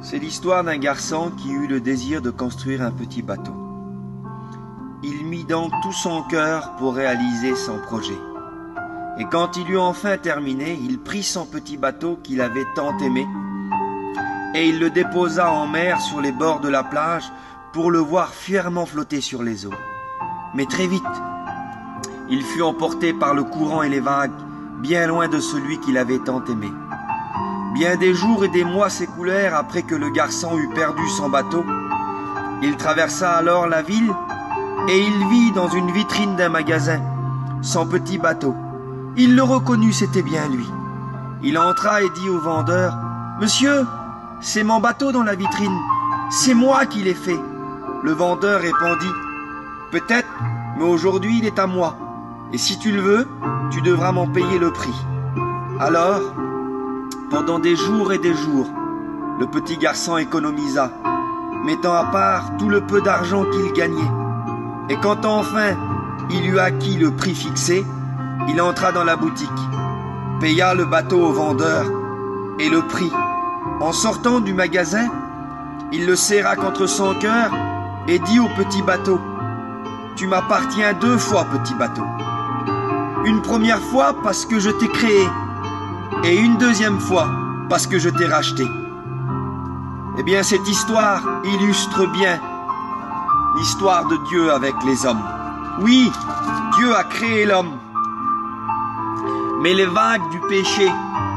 C'est l'histoire d'un garçon qui eut le désir de construire un petit bateau. Il mit donc tout son cœur pour réaliser son projet. Et quand il eut enfin terminé, il prit son petit bateau qu'il avait tant aimé et il le déposa en mer sur les bords de la plage pour le voir fièrement flotter sur les eaux. Mais très vite, il fut emporté par le courant et les vagues, bien loin de celui qu'il avait tant aimé. Bien des jours et des mois s'écoulèrent après que le garçon eut perdu son bateau. Il traversa alors la ville et il vit dans une vitrine d'un magasin son petit bateau. Il le reconnut, c'était bien lui. Il entra et dit au vendeur, « Monsieur, c'est mon bateau dans la vitrine, c'est moi qui l'ai fait. » Le vendeur répondit, « Peut-être, mais aujourd'hui il est à moi, et si tu le veux, tu devras m'en payer le prix. » Alors, pendant des jours et des jours, le petit garçon économisa, mettant à part tout le peu d'argent qu'il gagnait. Et quand enfin il eut acquis le prix fixé, il entra dans la boutique, paya le bateau au vendeur et le prit. En sortant du magasin, il le serra contre son cœur et dit au petit bateau, « Tu m'appartiens 2 fois, petit bateau. Une première fois parce que je t'ai créé, et une deuxième fois parce que je t'ai racheté. » Eh bien, cette histoire illustre bien l'histoire de Dieu avec les hommes. Oui, Dieu a créé l'homme, mais les vagues du péché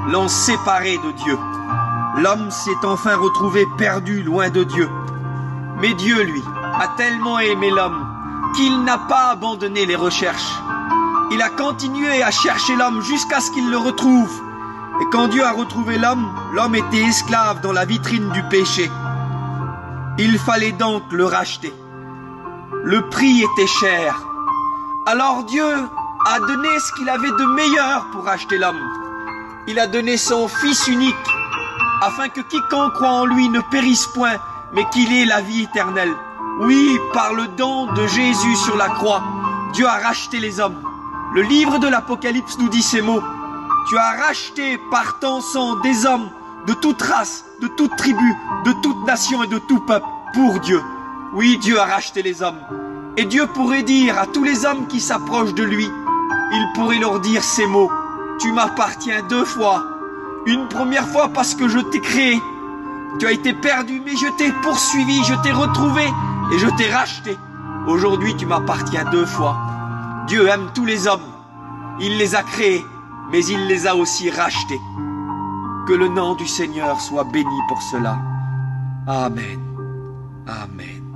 l'ont séparé de Dieu. L'homme s'est enfin retrouvé perdu loin de Dieu. Mais Dieu, lui, a tellement aimé l'homme qu'il n'a pas abandonné les recherches. Il a continué à chercher l'homme jusqu'à ce qu'il le retrouve. Et quand Dieu a retrouvé l'homme, l'homme était esclave dans la vitrine du péché. Il fallait donc le racheter. Le prix était cher. Alors Dieu a donné ce qu'il avait de meilleur pour racheter l'homme. Il a donné son Fils unique, afin que quiconque croit en lui ne périsse point, mais qu'il ait la vie éternelle. Oui, par le don de Jésus sur la croix, Dieu a racheté les hommes. Le livre de l'Apocalypse nous dit ces mots. Tu as racheté par ton sang des hommes de toute race, de toute tribu, de toute nation et de tout peuple pour Dieu. Oui, Dieu a racheté les hommes. Et Dieu pourrait dire à tous les hommes qui s'approchent de lui, il pourrait leur dire ces mots. Tu m'appartiens 2 fois. Une première fois parce que je t'ai créé. Tu as été perdu, mais je t'ai poursuivi, je t'ai retrouvé et je t'ai racheté. Aujourd'hui, tu m'appartiens 2 fois. Dieu aime tous les hommes. Il les a créés, mais il les a aussi rachetés. Que le nom du Seigneur soit béni pour cela. Amen. Amen.